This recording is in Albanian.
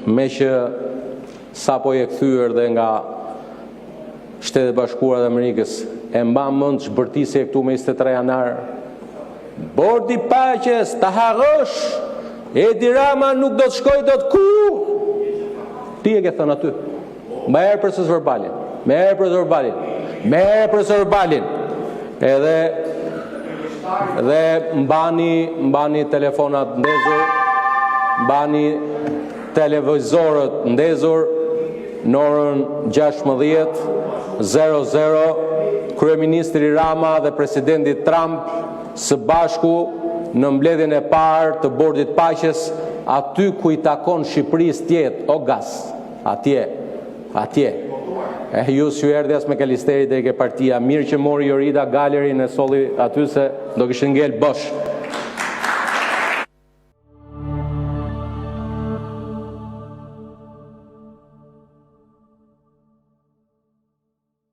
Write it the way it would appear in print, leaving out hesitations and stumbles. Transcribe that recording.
me që sapo je kthyer dhe nga Shtetet Bashkuara të Amerikës, e mban mend zbërtisje këtu me 23 janar. Bordi Paqes, ta harrosh, Edi Rama nuk do të shkoj dot kur. Ti e ke thënë aty. Me herë për verbalin. Me herë për verbalin. Me herë për verbalin. Edhe mbani telefonat ndezur, mbani televizorët ndezur në orën 16:00, kryeministri Rama dhe presidenti Trump së bashku në mbledhjen e parë të Bordit Paqes, aty ku i takon Shqipërisë tjetë, o gas, atje. Ju s'ju erdhi as me Kalisteri dhe ke partia, mirë që mori Jorida Galerin e solli aty se do kishte ngel bosh.